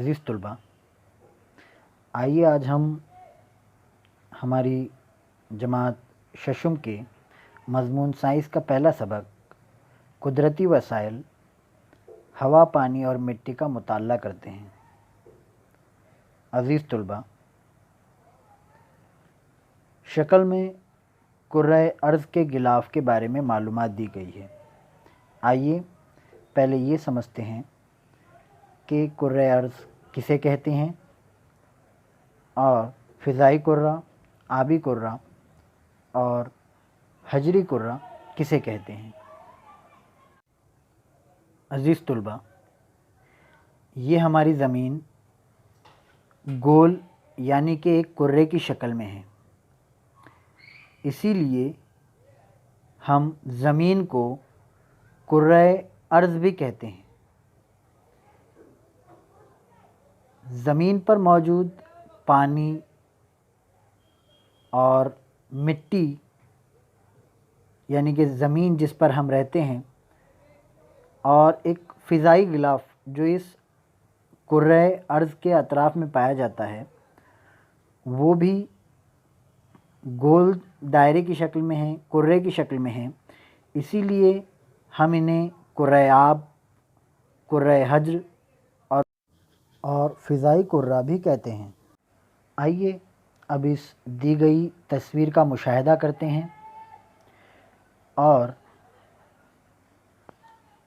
عزیز طلباء، آئیے آج ہم ہماری جماعت ششم کے مضمون سائنس کا پہلا سبق قدرتی وسائل ہوا، پانی اور مٹی کا مطالعہ کرتے ہیں۔ عزیز طلباء، شکل میں کرۂ ارض کے غلاف کے بارے میں معلومات دی گئی ہے۔ آئیے پہلے یہ سمجھتے ہیں کہ کرۂ ارض کسے کہتے ہیں اور فضائی کرہ، آبی کرہ اور حجری کرہ کسے کہتے ہیں۔ عزیز طلباء، یہ ہماری زمین گول یعنی کہ ایک کرے کی شکل میں ہے، اسی لیے ہم زمین کو کرۂ ارض بھی کہتے ہیں۔ زمین پر موجود پانی اور مٹی یعنی کہ زمین جس پر ہم رہتے ہیں، اور ایک فضائی غلاف جو اس کرۂ ارض کے اطراف میں پایا جاتا ہے، وہ بھی گول دائرے کی شکل میں ہیں، کرے کی شکل میں ہیں، اسی لیے ہم انہیں کرۂ آب، کرۂ حجر اور فضائی کرہ بھی کہتے ہیں۔ آئیے اب اس دی گئی تصویر کا مشاہدہ کرتے ہیں اور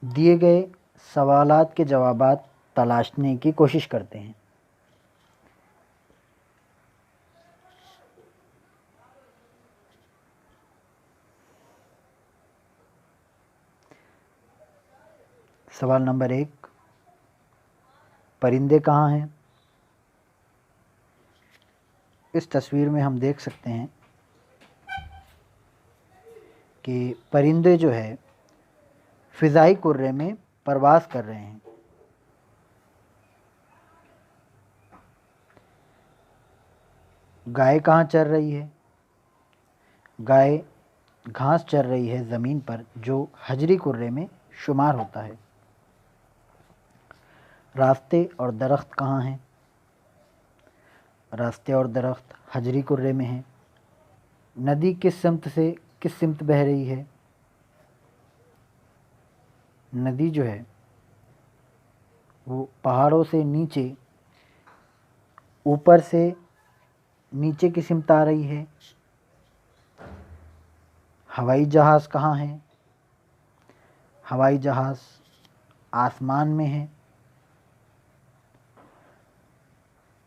دیے گئے سوالات کے جوابات تلاشنے کی کوشش کرتے ہیں۔ سوال نمبر 1، پرندے کہاں ہیں؟ اس تصویر میں ہم دیکھ سکتے ہیں کہ پرندے جو ہے فضائی کرے میں پرواز کر رہے ہیں۔ گائے کہاں چر رہی ہے؟ گائے گھاس چر رہی ہے زمین پر، جو حجری کرے میں شمار ہوتا ہے۔ راستے اور درخت کہاں ہیں؟ راستے اور درخت حجری کرے میں ہیں۔ ندی کس سمت سے کس سمت بہہ رہی ہے؟ ندی جو ہے وہ پہاڑوں سے نیچے، اوپر سے نیچے کی سمت آ رہی ہے۔ ہوائی جہاز کہاں ہیں؟ ہوائی جہاز آسمان میں ہیں۔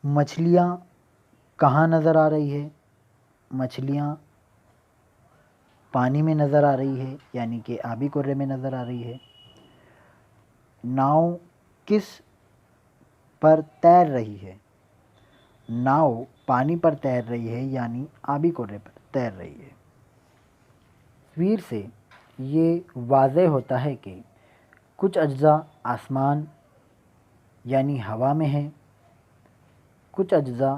مچھلیاں کہاں نظر آ رہی ہے؟ مچھلیاں پانی میں نظر آ رہی ہے، یعنی کہ آبی کرے میں نظر آ رہی ہے۔ ناؤ کس پر تیر رہی ہے؟ ناؤ پانی پر تیر رہی ہے، یعنی آبی کرے پر تیر رہی ہے۔ تصویر سے یہ واضح ہوتا ہے کہ کچھ اجزاء آسمان یعنی ہوا میں ہیں، کچھ اجزاء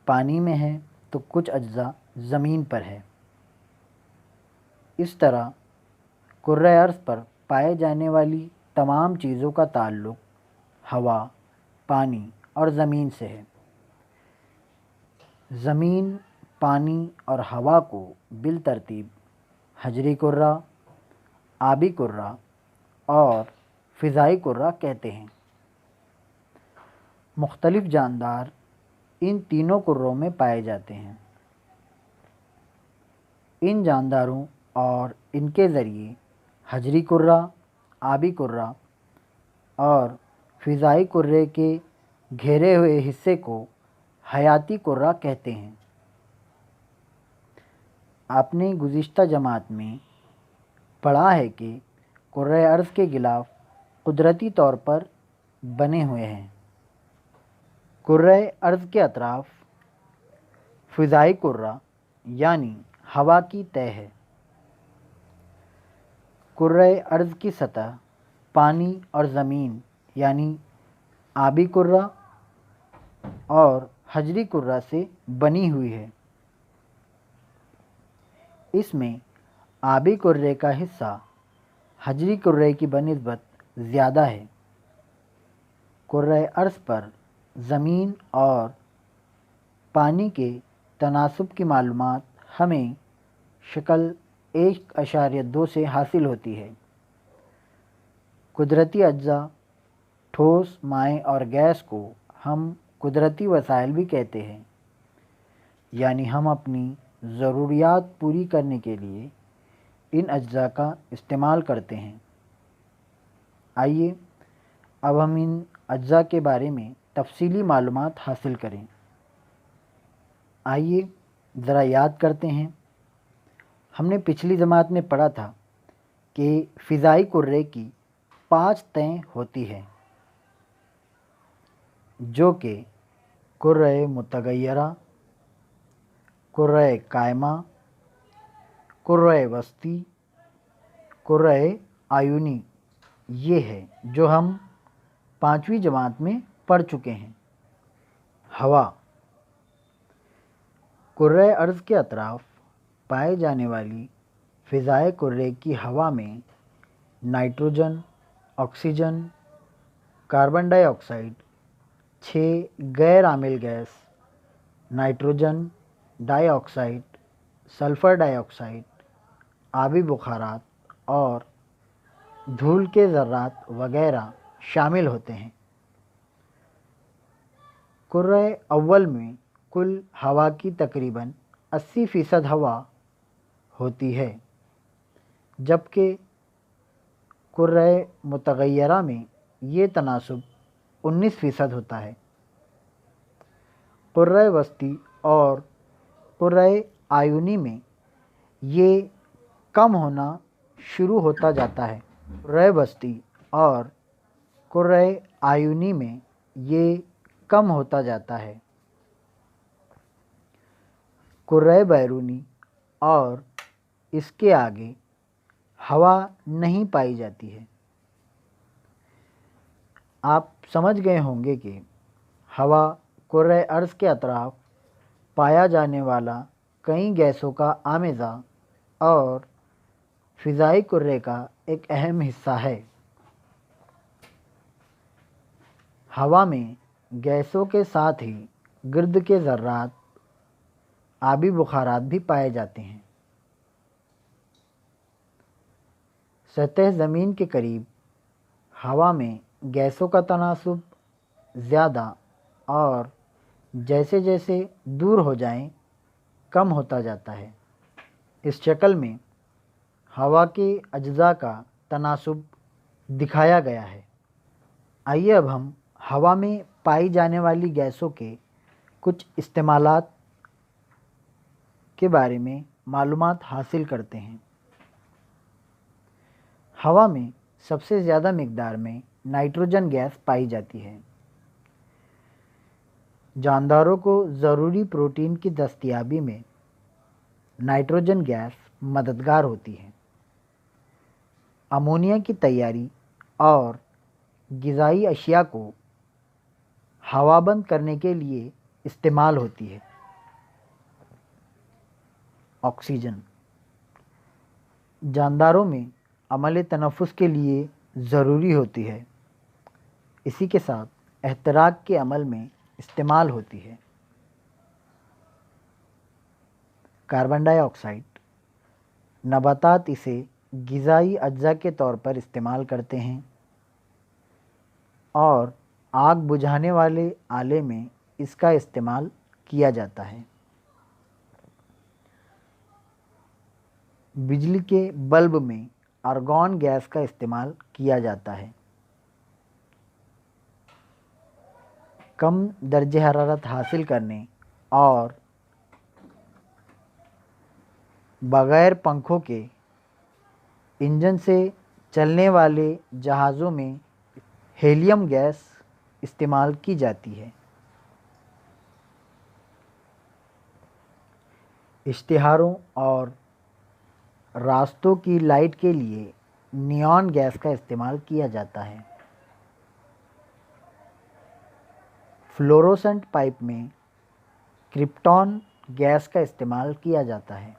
پانی میں ہیں تو کچھ اجزاء زمین پر ہے۔ اس طرح کرۂ ارض پر پائے جانے والی تمام چیزوں کا تعلق ہوا، پانی اور زمین سے ہے۔ زمین، پانی اور ہوا کو بالترتیب حجری کرہ، آبی کرہ اور فضائی کرہ کہتے ہیں۔ مختلف جاندار ان تینوں کروں میں پائے جاتے ہیں۔ ان جانداروں اور ان کے ذریعے حجری کرہ، آبی کرہ اور فضائی کرے کے گھیرے ہوئے حصے کو حیاتی کرہ کہتے ہیں۔ آپ نے گزشتہ جماعت میں پڑھا ہے کہ کرۂ ارض کے غلاف قدرتی طور پر بنے ہوئے ہیں۔ کرۂ ارض کے اطراف فضائی کرہ یعنی ہوا کی تہ ہے۔ کرۂ ارض کی سطح پانی اور زمین یعنی آبی کرہ اور حجری کرہ سے بنی ہوئی ہے۔ اس میں آبی کرے کا حصہ حجری کرے کی بنسبت زیادہ ہے۔ کرۂ ارض پر زمین اور پانی کے تناسب کی معلومات ہمیں شکل 1.2 سے حاصل ہوتی ہے۔ قدرتی اجزاء، ٹھوس، مائع اور گیس کو ہم قدرتی وسائل بھی کہتے ہیں، یعنی ہم اپنی ضروریات پوری کرنے کے لیے ان اجزاء کا استعمال کرتے ہیں۔ آئیے اب ہم ان اجزاء کے بارے میں تفصیلی معلومات حاصل کریں۔ آئیے ذرا یاد کرتے ہیں۔ ہم نے پچھلی جماعت میں پڑھا تھا کہ فضائی کرے کی 5 تہیں ہوتی ہیں، جو کہ کرۂ متغیرہ، کرۂ قائمہ، کرۂ وسطی، کرۂ آیونی، یہ ہے جو ہم 5ویں جماعت میں پڑھ چکے ہیں۔ ہوا، کرۂ ارض کے اطراف پائے جانے والی فضائے کرے کی ہوا میں نائٹروجن، آکسیجن، کاربن ڈائی آکسائڈ، 6 غیر عامل گیس، نائٹروجن ڈائی آکسائڈ، سلفر ڈائی آکسائڈ، آبی بخارات اور دھول کے ذرات وغیرہ شامل ہوتے ہیں۔ کرۂ اول میں کل ہوا کی تقریباً 80% ہوا ہوتی ہے، جبکہ کرۂ متغیرہ میں یہ تناسب 19% ہوتا ہے۔ کرۂ وسطی اور کرۂ آیونی میں یہ کم ہونا شروع ہوتا جاتا ہے۔ کرۂ وسطی اور کرۂ آیونی میں یہ کم ہوتا جاتا ہے۔ کرۂ بیرونی اور اس کے آگے ہوا نہیں پائی جاتی ہے۔ آپ سمجھ گئے ہوں گے کہ ہوا کرۂ ارض کے اطراف پایا جانے والا کئی گیسوں کا آمیزہ اور فضائی کرے کا ایک اہم حصہ ہے۔ ہوا میں گیسوں کے ساتھ ہی گرد کے ذرات، آبی بخارات بھی پائے جاتے ہیں۔ سطح زمین کے قریب ہوا میں گیسوں کا تناسب زیادہ اور جیسے جیسے دور ہو جائیں کم ہوتا جاتا ہے۔ اس شکل میں ہوا کے اجزاء کا تناسب دکھایا گیا ہے۔ آئیے اب ہم ہوا میں پائی جانے والی گیسوں کے کچھ استعمالات کے بارے میں معلومات حاصل کرتے ہیں۔ ہوا میں سب سے زیادہ مقدار میں نائٹروجن گیس پائی جاتی ہے۔ جانداروں کو ضروری پروٹین کی دستیابی میں نائٹروجن گیس مددگار ہوتی ہے۔ امونیا کی تیاری اور غذائی اشیاء کو ہوا بند کرنے کے لیے استعمال ہوتی ہے۔ آکسیجن جانداروں میں عمل تنفس کے لیے ضروری ہوتی ہے، اسی کے ساتھ احتراق کے عمل میں استعمال ہوتی ہے۔ کاربن ڈائی آکسائڈ نباتات اسے غذائی اجزاء کے طور پر استعمال کرتے ہیں اور آگ بجھانے والے آلے میں اس کا استعمال کیا جاتا ہے۔ بجلی کے بلب میں آرگون گیس کا استعمال کیا جاتا ہے۔ کم درجہ حرارت حاصل کرنے اور بغیر پنکھوں کے انجن سے چلنے والے جہازوں میں ہیلیم گیس استعمال کی جاتی ہے۔ اشتہاروں اور راستوں کی لائٹ کے لیے نیون گیس کا استعمال کیا جاتا ہے۔ فلوروسنٹ پائپ میں کرپٹون گیس کا استعمال کیا جاتا ہے۔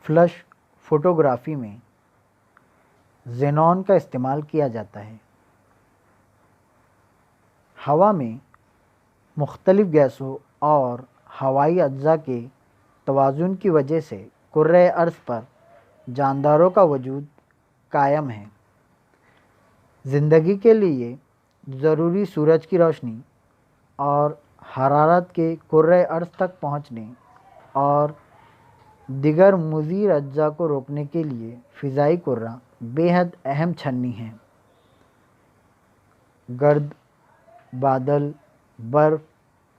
فلش فوٹوگرافی میں زینون کا استعمال کیا جاتا ہے۔ ہوا میں مختلف گیسوں اور ہوائی اجزاء کے توازن کی وجہ سے کرۂ ارض پر جانداروں کا وجود قائم ہے۔ زندگی کے لیے ضروری سورج کی روشنی اور حرارت کے کرۂ ارض تک پہنچنے اور دیگر مضر اجزاء کو روکنے کے لیے فضائی کرہ بے حد اہم چھنی ہے۔ گرد، بادل، برف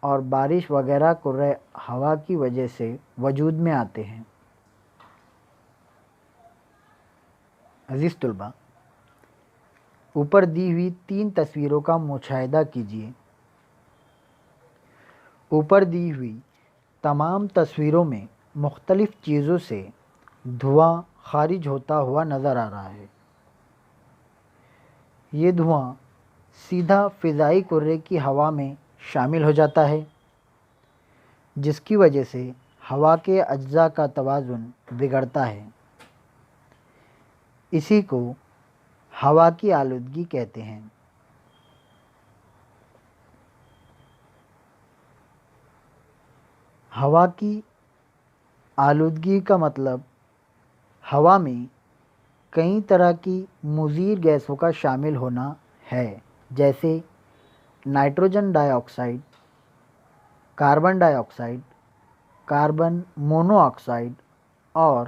اور بارش وغیرہ کرۂ ہوا کی وجہ سے وجود میں آتے ہیں۔ عزیز طلباء، اوپر دی ہوئی 3 تصویروں کا مشاہدہ کیجیے۔ اوپر دی ہوئی تمام تصویروں میں مختلف چیزوں سے دھواں خارج ہوتا ہوا نظر آ رہا ہے۔ یہ دھواں سیدھا فضائی کرہ کی ہوا میں شامل ہو جاتا ہے، جس کی وجہ سے ہوا کے اجزاء کا توازن بگڑتا ہے۔ اسی کو ہوا کی آلودگی کہتے ہیں۔ ہوا کی آلودگی کا مطلب ہوا میں کئی طرح کی مضر گیسوں کا شامل ہونا ہے، جیسے نائٹروجن ڈائی آکسائڈ، کاربن ڈائی آکسائڈ، کاربن مونو آکسائڈ اور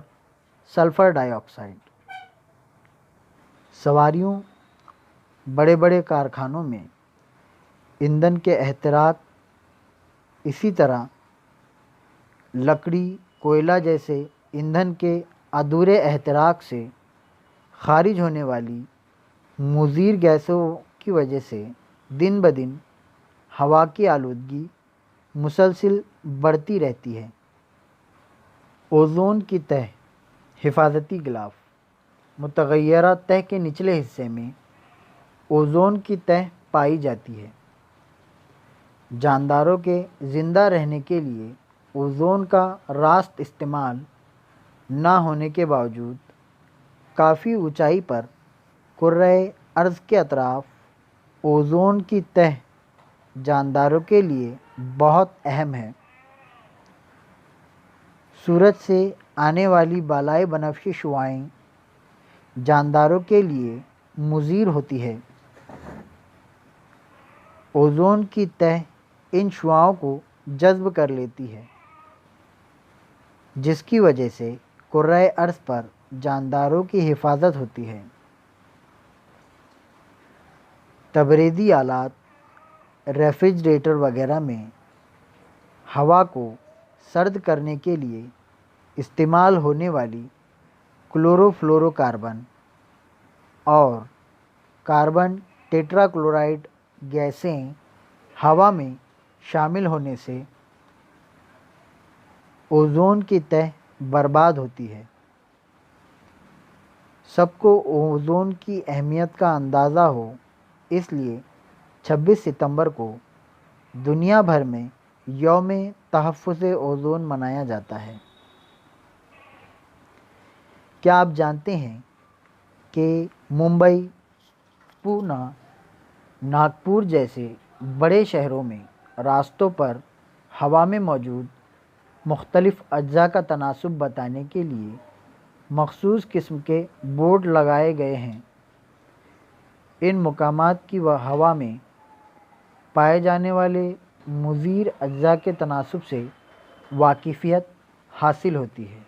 سلفر ڈائی آکسائڈ۔ سواریوں، بڑے بڑے کارخانوں میں ایندھن کے احتراق، اسی طرح لکڑی، کوئلہ جیسے ایندھن کے ادھورے احتراق سے خارج ہونے والی مضر گیسوں کی وجہ سے دن بدن ہوا کی آلودگی مسلسل بڑھتی رہتی ہے۔ اوزون کی تہ، حفاظتی غلاف۔ متغیرہ تہ کے نچلے حصے میں اوزون کی تہ پائی جاتی ہے۔ جانداروں کے زندہ رہنے کے لیے اوزون کا راست استعمال نہ ہونے کے باوجود کافی اونچائی پر کرۂ ارض کے اطراف اوزون کی تہ جانداروں کے لیے بہت اہم ہے۔ سورج سے آنے والی بالائی بنفشی شعاعیں جانداروں کے لیے مضر ہوتی ہے۔ اوزون کی تہ ان شعاعوں کو جذب کر لیتی ہے، جس کی وجہ سے کرۂ ارض پر جانداروں کی حفاظت ہوتی ہے۔ تبریدی آلات، ریفریجریٹر وغیرہ میں ہوا کو سرد کرنے کے لیے استعمال ہونے والی کلورو فلورو کاربن اور کاربن ٹیٹرا کلورائڈ گیسیں ہوا میں شامل ہونے سے اوزون کی تہ برباد ہوتی ہے۔ سب کو اوزون کی اہمیت کا اندازہ ہو، اس لیے 26 ستمبر کو دنیا بھر میں یوم تحفظ اوزون منایا جاتا ہے۔ کیا آپ جانتے ہیں کہ ممبئی، پونا، ناگپور جیسے بڑے شہروں میں راستوں پر ہوا میں موجود مختلف اجزاء کا تناسب بتانے کے لیے مخصوص قسم کے بورڈ لگائے گئے ہیں؟ ان مقامات کی ہوا میں پائے جانے والے مضر اجزاء کے تناسب سے واقفیت حاصل ہوتی ہے۔